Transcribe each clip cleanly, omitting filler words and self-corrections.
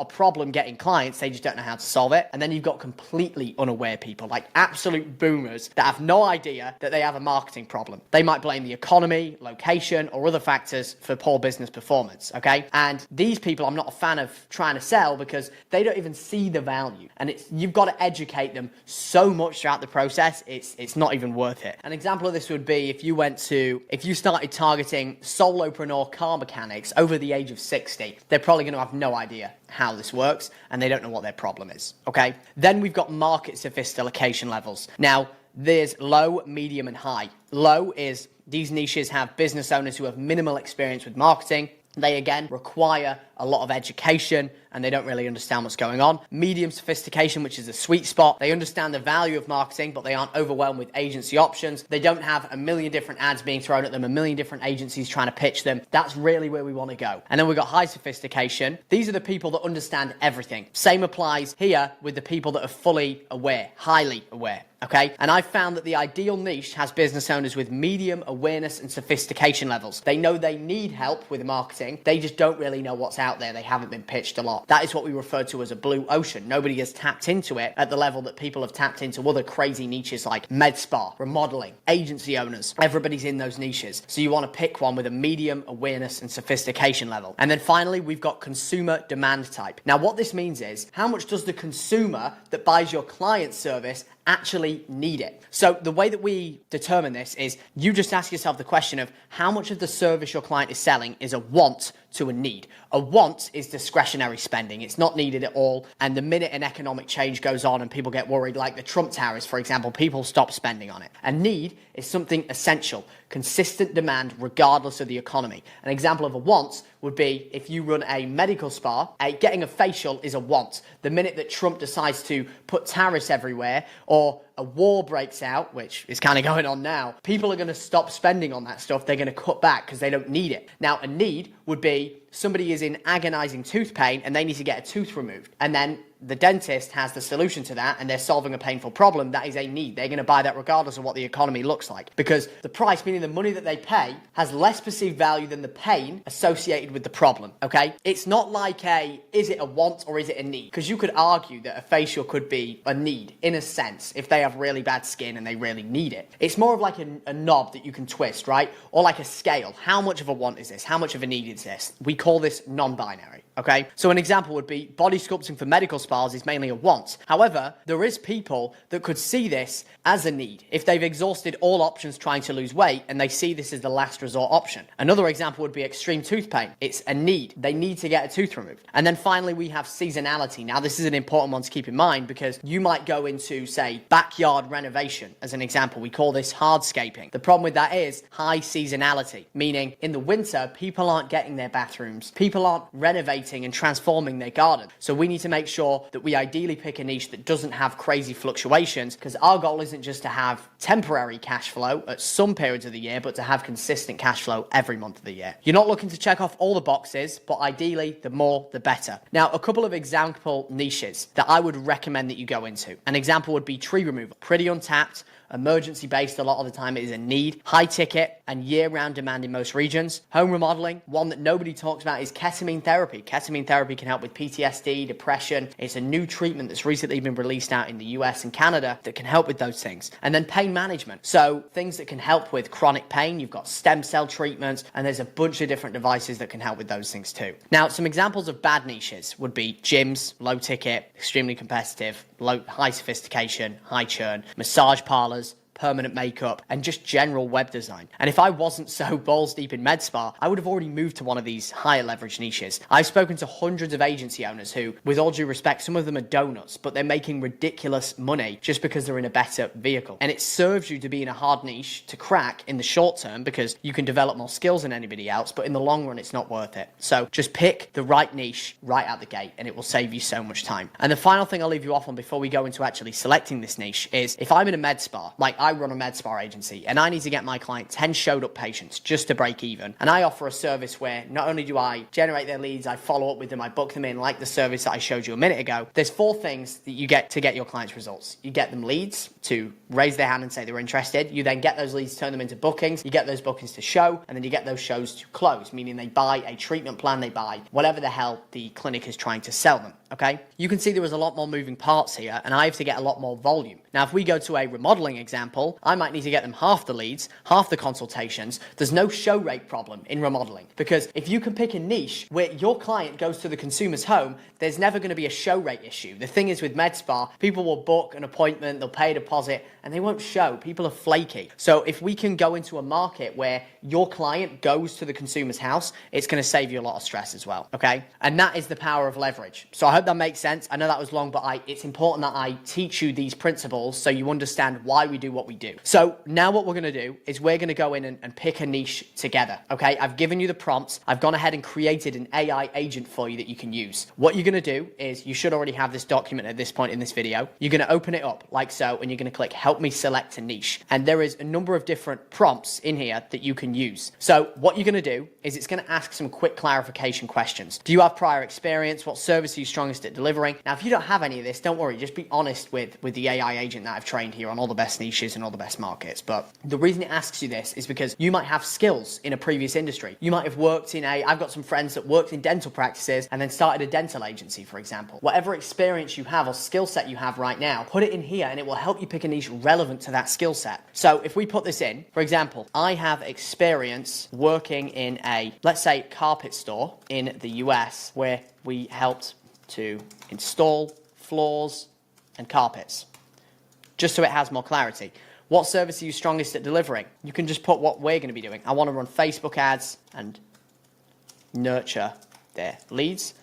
a problem getting clients, they just don't know how to solve it. And then you've got completely unaware people, like absolute boomers that have no idea that they have a marketing problem. They might blame the economy, location, or other factors for poor business performance, okay? And these people I'm not a fan of trying to sell because they don't even see the value. And you've got to educate them so much throughout the process, it's not even worth it. An example of this would be if you started targeting solopreneur car mechanics over the age of 60, they're probably going to have no idea how this works and they don't know what their problem is, okay? Then we've got market sophistication levels. Now, there's low, medium, and high. Low is these niches have business owners who have minimal experience with marketing. They, again, require a lot of education and they don't really understand what's going on. Medium sophistication, which is a sweet spot. They understand the value of marketing, but they aren't overwhelmed with agency options. They don't have a million different ads being thrown at them, a million different agencies trying to pitch them. That's really where we want to go. And then we've got high sophistication. These are the people that understand everything. Same applies here with the people that are fully aware, highly aware. Okay, and I've found that the ideal niche has business owners with medium awareness and sophistication levels. They know they need help with marketing. They just don't really know what's out there. They haven't been pitched a lot. That is what we refer to as a blue ocean. Nobody has tapped into it at the level that people have tapped into other crazy niches like med spa, remodeling, agency owners. Everybody's in those niches. So you want to pick one with a medium awareness and sophistication level. And then finally, we've got consumer demand type. Now, what this means is how much does the consumer that buys your client service actually need it? So the way that we determine this is you just ask yourself the question of how much of the service your client is selling is a want to a need. A want is discretionary spending. It's not needed at all. And the minute an economic change goes on and people get worried, like the Trump tariffs, for example, people stop spending on it. A need is something essential, consistent demand regardless of the economy. An example of a want would be if you run a medical spa, getting a facial is a want. The minute that Trump decides to put tariffs everywhere or a war breaks out, which is kind of going on now, people are going to stop spending on that stuff. They're going to cut back because they don't need it. Now, a need would be somebody is in agonizing tooth pain and they need to get a tooth removed. And then the dentist has the solution to that and they're solving a painful problem. That is a need. They're going to buy that regardless of what the economy looks like, because the price, meaning the money that they pay, has less perceived value than the pain associated with the problem, okay? It's not like is it a want or is it a need? Because you could argue that a facial could be a need in a sense if they have really bad skin and they really need it. It's more of like a knob that you can twist, right? Or like a scale. How much of a want is this? How much of a need is this? We call this non-binary. Okay, so an example would be body sculpting for medical spas is mainly a want. However, there is people that could see this as a need if they've exhausted all options trying to lose weight and they see this as the last resort option. Another example would be extreme tooth pain. It's a need. They need to get a tooth removed. And then finally, we have seasonality. Now, this is an important one to keep in mind because you might go into, say, backyard renovation as an example. We call this hardscaping. The problem with that is high seasonality, meaning in the winter, people aren't getting their bathrooms. People aren't renovating and transforming their garden. So we need to make sure that we ideally pick a niche that doesn't have crazy fluctuations, because our goal isn't just to have temporary cash flow at some periods of the year, but to have consistent cash flow every month of the year. You're not looking to check off all the boxes, but ideally, the more, the better. Now, a couple of example niches that I would recommend that you go into. An example would be tree removal. Pretty untapped, emergency based a lot of the time. It is a need, high ticket and year-round demand in most regions. Home remodeling, one that nobody talks about, is ketamine therapy. Ketamine therapy can help with PTSD, depression. It's a new treatment that's recently been released out in the US and Canada that can help with those things. And then pain management. So things that can help with chronic pain. You've got stem cell treatments and there's a bunch of different devices that can help with those things too. Now, some examples of bad niches would be gyms, low ticket, extremely competitive, high sophistication, high churn, massage parlors, permanent makeup, and just general web design. And if I wasn't so balls deep in med spa, I would have already moved to one of these higher leverage niches. I've spoken to hundreds of agency owners who, with all due respect, some of them are donuts, but they're making ridiculous money just because they're in a better vehicle. And it serves you to be in a hard niche to crack in the short term because you can develop more skills than anybody else, but in the long run, it's not worth it. So just pick the right niche right out the gate and it will save you so much time. And the final thing I'll leave you off on before we go into actually selecting this niche is if I'm in a med spa, like I run a med spa agency and I need to get my client 10 showed up patients just to break even. And I offer a service where not only do I generate their leads, I follow up with them, I book them in like the service that I showed you a minute ago. There's 4 things that you get to get your clients results. You get them leads, to raise their hand and say they're interested. You then get those leads, turn them into bookings. You get those bookings to show, and then you get those shows to close, meaning they buy a treatment plan, they buy whatever the hell the clinic is trying to sell them, okay? You can see there was a lot more moving parts here, and I have to get a lot more volume. Now, if we go to a remodeling example, I might need to get them half the leads, half the consultations. There's no show rate problem in remodeling, because if you can pick a niche where your client goes to the consumer's home, there's never going to be a show rate issue. The thing is with med spa, people will book an appointment, they'll pay a deposit, and they won't show. People are flaky. So if we can go into a market where your client goes to the consumer's house, it's going to save you a lot of stress as well, okay? And that is the power of leverage. So I hope that makes sense. I know that was long, but it's important that I teach you these principles so you understand why we do what we do. So now what we're going to do is we're going to go in and pick a niche together, okay? I've given you the prompts. I've gone ahead and created an AI agent for you that you can use. What you're going to do is, you should already have this document at this point in this video. You're going to open it up like so, and you're going to click help me select a niche. And there is a number of different prompts in here that you can use. So what you're going to do is it's going to ask some quick clarification questions. Do you have prior experience? What service are you strongest at delivering? Now, if you don't have any of this, don't worry. Just be honest with the AI agent that I've trained here on all the best niches and all the best markets. But the reason it asks you this is because you might have skills in a previous industry. You might have worked in I've got some friends that worked in dental practices and then started a dental agency, for example. Whatever experience you have or skill set you have right now, put it in here and it will help you pick a niche relevant to that skill set. So if we put this in, for example, I have experience working in a, let's say, carpet store in the US where we helped to install floors and carpets, just so it has more clarity. What service are you strongest at delivering? You can just put what we're going to be doing. I want to run Facebook ads and nurture their leads.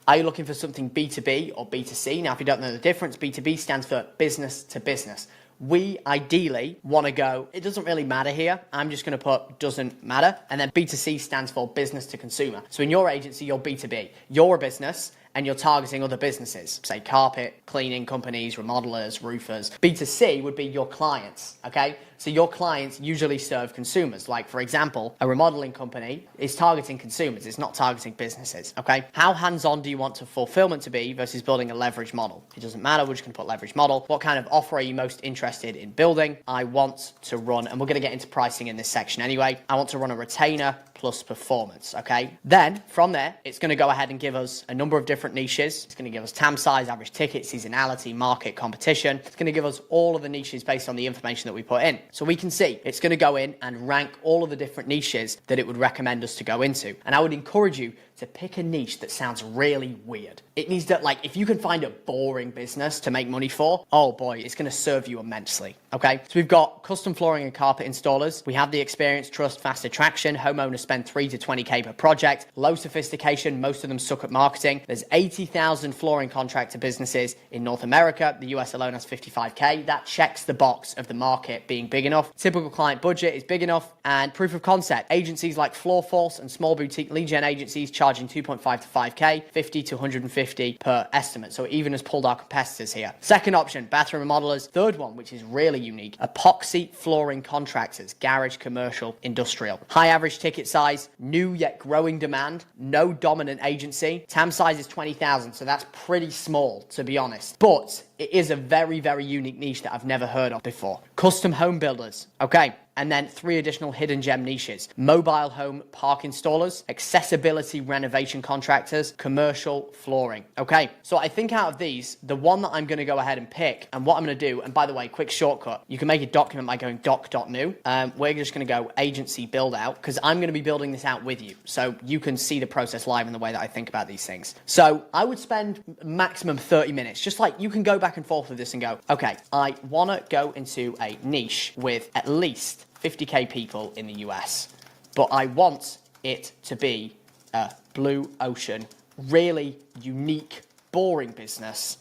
Are you looking for something B2B or B2C? Now, if you don't know the difference, B2B stands for business to business. We ideally want to go, it doesn't really matter here. I'm just going to put doesn't matter. And then B2C stands for business to consumer. So in your agency, you're B2B. You're a business and you're targeting other businesses, say carpet cleaning companies, remodelers, roofers. B2C would be your clients, okay? So your clients usually serve consumers. Like, for example, a remodeling company is targeting consumers. It's not targeting businesses, okay? How hands-on do you want to fulfillment to be versus building a leverage model? It doesn't matter. We're just going to put leverage model. What kind of offer are you most interested in building? I want to run, and we're going to get into pricing in this section anyway. I want to run a retainer plus performance, okay? Then from there, it's going to go ahead and give us a number of different niches. It's going to give us TAM size, average ticket, seasonality, market, competition. It's going to give us all of the niches based on the information that we put in. So we can see it's going to go in and rank all of the different niches that it would recommend us to go into. And I would encourage you to pick a niche that sounds really weird. It needs to, like, if you can find a boring business to make money for, oh boy, it's going to serve you immensely, okay? So we've got custom flooring and carpet installers. We have the experience, trust, fast attraction. Homeowners spend 3 to 20K per project. Low sophistication, most of them suck at marketing. There's 80,000 flooring contractor businesses in North America. The US alone has 55K. That checks the box of the market being big enough. Typical client budget is big enough. And proof of concept, agencies like Floorforce and small boutique lead gen agencies charging 2.5 to 5K, 50 to 150 per estimate. So it even has pulled our competitors here. Second option, bathroom remodelers. Third one, which is really unique, epoxy flooring contractors, garage, commercial, industrial. High average ticket size, new yet growing demand, no dominant agency. TAM size is 20,000, so that's pretty small, to be honest. But it is a very, very unique niche that I've never heard of before. Custom home builders. Okay. And then 3 additional hidden gem niches: mobile home park installers, accessibility renovation contractors, commercial flooring. Okay, so I think out of these, the one that I'm going to go ahead and pick, and what I'm going to do, and by the way, quick shortcut, you can make a document by going doc.new. We're just going to go agency build out, because I'm going to be building this out with you, so you can see the process live in the way that I think about these things. So I would spend maximum 30 minutes, just like you can go back and forth with this and go, okay, I want to go into a niche with at least 50K people in the US, but I want it to be a blue ocean, really unique, boring business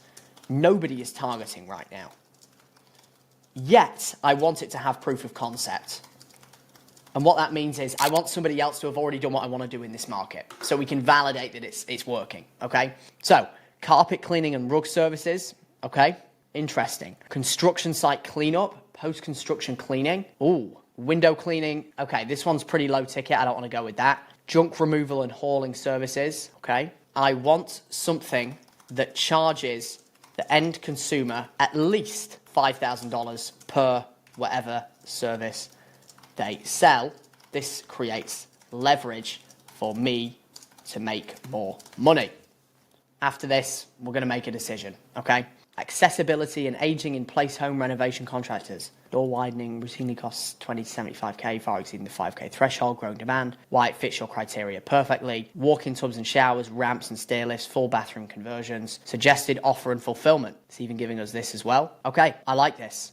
nobody is targeting right now. Yet, I want it to have proof of concept. And what that means is I want somebody else to have already done what I want to do in this market, so we can validate that it's working, okay? So, carpet cleaning and rug services, okay? Interesting. Construction site cleanup, post-construction cleaning. Ooh. Window cleaning, okay, this one's pretty low ticket, I don't want to go with that. Junk removal and hauling services, okay. I want something that charges the end consumer at least $5,000 per whatever service they sell. This creates leverage for me to make more money. After this, we're going to make a decision, okay? Accessibility and aging in place home renovation contractors. Door widening routinely costs 20 to 75k, far exceeding the 5k threshold, growing demand. Why it fits your criteria perfectly. Walk-in tubs and showers, ramps and stair lifts, full bathroom conversions. Suggested offer and fulfillment. It's even giving us this as well. Okay, I like this.